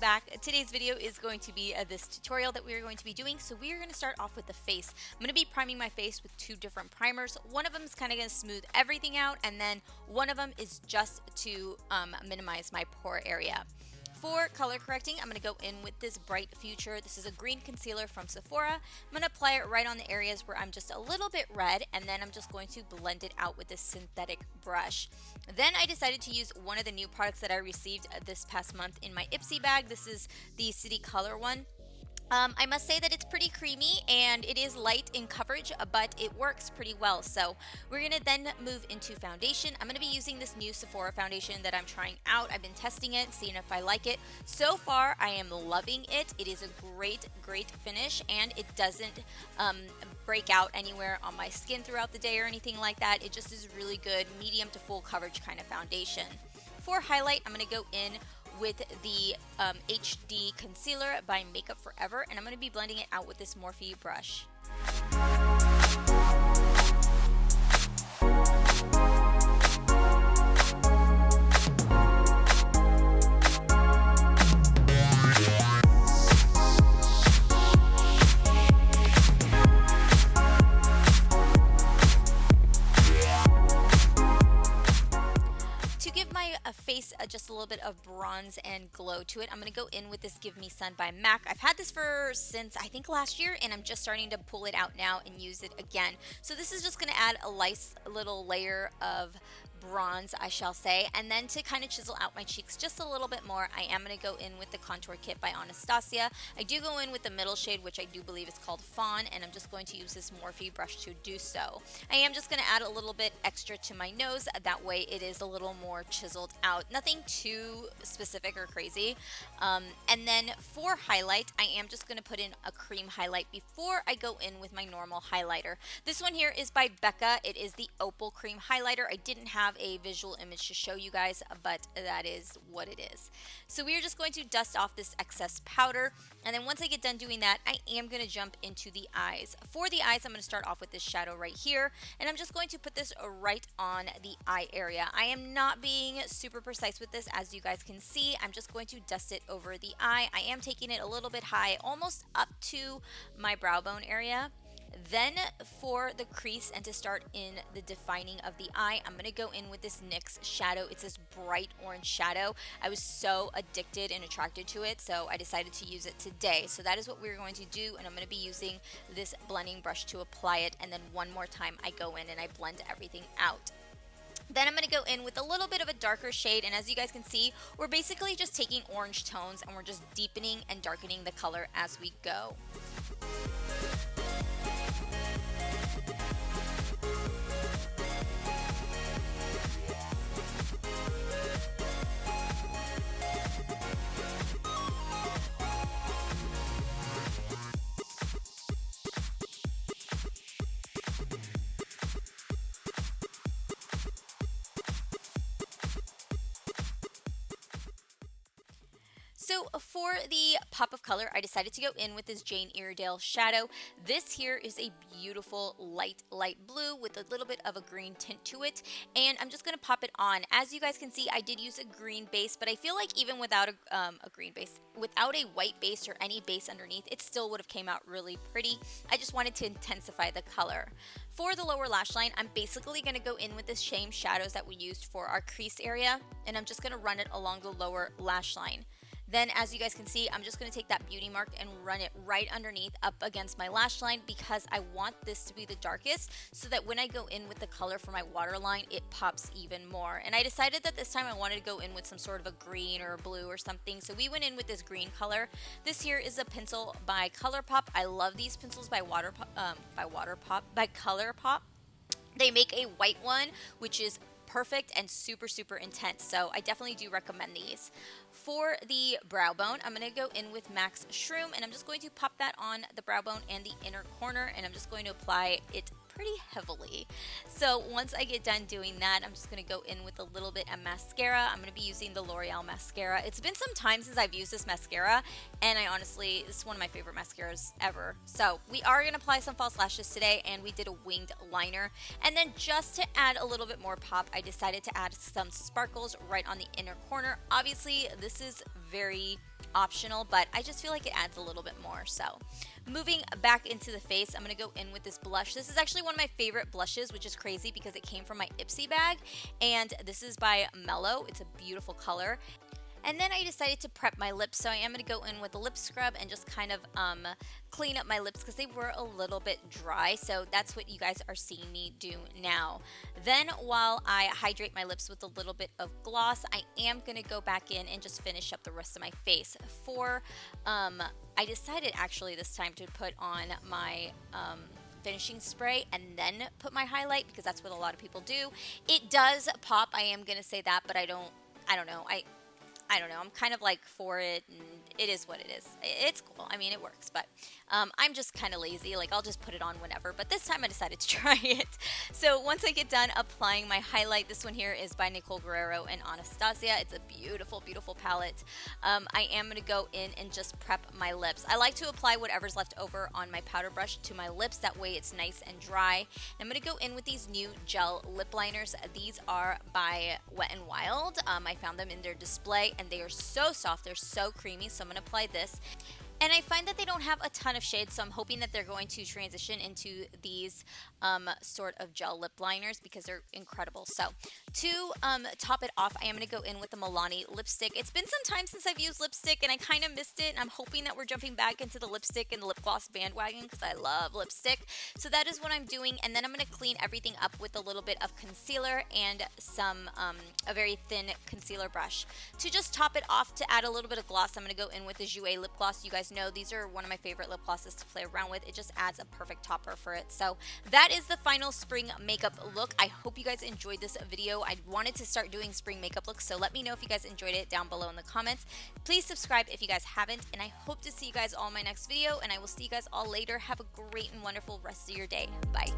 back. Today's video is going to be this tutorial that we are going to be doing. So we are going to start off with the face. I'm going to be priming my face with two different primers. One of them is kind of going to smooth everything out, and then one of them is just to minimize my pore area. For color correcting, I'm going to go in with this Bright Future. This is a green concealer from Sephora. I'm going to apply it right on the areas where I'm just a little bit red, and then I'm just going to blend it out with this synthetic brush. Then I decided to use one of the new products that I received this past month in my Ipsy bag. This is the City Color one. I must say that it's pretty creamy and it is light in coverage, but it works pretty well. So we're going to then move into foundation. I'm going to be using this new Sephora foundation that I'm trying out. I've been testing it, seeing if I like it. So far, I am loving it. It is a great finish, and it doesn't break out anywhere on my skin throughout the day or anything like that. It just is really good medium to full coverage kind of foundation. For highlight, I'm going to go in with the HD Concealer by Makeup Forever, and I'm going to be blending it out with this Morphe brush. Face just a little bit of bronze and glow to it. I'm going to go in with this Give Me Sun by MAC. I've had this since I think last year, and I'm just starting to pull it out now and use it again. So this is just going to add a nice little layer of bronze, I shall say, and then to kind of chisel out my cheeks just a little bit more, I am going to go in with the Contour Kit by Anastasia. I do go in with the middle shade, which I do believe is called Fawn, and I'm just going to use this Morphe brush to do so. I am just going to add a little bit extra to my nose, that way it is a little more chiseled out. Nothing too specific or crazy. And then for highlight, I am just going to put in a cream highlight before I go in with my normal highlighter. This one here is by BECCA. It is the Opal Cream Highlighter. I didn't have a visual image to show you guys, but that is what it is. So we are just going to dust off this excess powder, and then once I get done doing that, I am going to jump into the eyes. For the eyes, I'm going to start off with this shadow right here, and I'm just going to put this right on the eye area. I am not being super precise with this, as you guys can see. I'm just going to dust it over the eye. I am taking it a little bit high, almost up to my brow bone area. Then for the crease and to start in the defining of the eye, I'm going to go in with this NYX shadow. It's this bright orange shadow. I was so addicted and attracted to it, so I decided to use it today. So that is what we're going to do, and I'm going to be using this blending brush to apply it, and then one more time I go in and I blend everything out. Then I'm going to go in with a little bit of a darker shade, and as you guys can see, we're basically just taking orange tones and we're just deepening and darkening the color as we go. So for the pop of color, I decided to go in with this Jane Iredale shadow. This here is a beautiful light blue with a little bit of a green tint to it, and I'm just going to pop it on. As you guys can see, I did use a green base, but I feel like even without a green base, without a white base or any base underneath, it still would have came out really pretty. I just wanted to intensify the color. For the lower lash line, I'm basically going to go in with the same shadows that we used for our crease area, and I'm just going to run it along the lower lash line. Then, as you guys can see, I'm just going to take that Beauty Mark and run it right underneath up against my lash line, because I want this to be the darkest so that when I go in with the color for my waterline, it pops even more. And I decided that this time I wanted to go in with some sort of a green or a blue or something, so we went in with this green color. This here is a pencil by ColourPop. I love these pencils by ColourPop. They make a white one, which is perfect and super intense, so I definitely do recommend these. For the brow bone, I'm going to go in with MAC's Shroom, and I'm just going to pop that on the brow bone and the inner corner, and I'm just going to apply it pretty heavily. So once I get done doing that, I'm just going to go in with a little bit of mascara. I'm going to be using the L'Oreal mascara. It's been some time since I've used this mascara, and I honestly, this is one of my favorite mascaras ever. So we are going to apply some false lashes today, and we did a winged liner. And then just to add a little bit more pop, I decided to add some sparkles right on the inner corner. Obviously, this is very optional, but I just feel like it adds a little bit more. So moving back into the face, I'm going to go in with this blush. This is actually one of my favorite blushes, which is crazy because it came from my Ipsy bag, and this is by Mellow. It's a beautiful color. And then I decided to prep my lips, so I am going to go in with a lip scrub and just kind of clean up my lips because they were a little bit dry. So that's what you guys are seeing me do now. Then while I hydrate my lips with a little bit of gloss, I am going to go back in and just finish up the rest of my face. I decided actually this time to put on my finishing spray and then put my highlight because that's what a lot of people do. It does pop, I am going to say that, but I don't know. I don't know. I'm kind of like for it, and it is what it is. It's cool. I mean, it works, but I'm just kind of lazy. Like, I'll just put it on whenever, but this time I decided to try it. So once I get done applying my highlight, this one here is by Nicole Guerriero and Anastasia. It's a beautiful, beautiful palette. I am going to go in and just prep my lips. I like to apply whatever's left over on my powder brush to my lips. That way it's nice and dry. And I'm going to go in with these new gel lip liners. These are by Wet n Wild. I found them in their display, and they are so soft, they're so creamy. So I'm going to apply this, and I find that they don't have a ton of shades, so I'm hoping that they're going to transition into these sort of gel lip liners because they're incredible. So to top it off, I am going to go in with the Milani lipstick. It's been some time since I've used lipstick, and I kind of missed it, and I'm hoping that we're jumping back into the lipstick and the lip gloss bandwagon because I love lipstick. So that is what I'm doing, and then I'm going to clean everything up with a little bit of concealer and some a very thin concealer brush. To just top it off, to add a little bit of gloss, I'm going to go in with the Jouer lip gloss. You guys know these are one of my favorite lip glosses to play around with. It just adds a perfect topper for it. So that is the final spring makeup look. I hope you guys enjoyed this video. I wanted to start doing spring makeup looks, so let me know if you guys enjoyed it down below in the comments. Please subscribe if you guys haven't, and I hope to see you guys all in my next video, and I will see you guys all later. Have a great and wonderful rest of your day. Bye.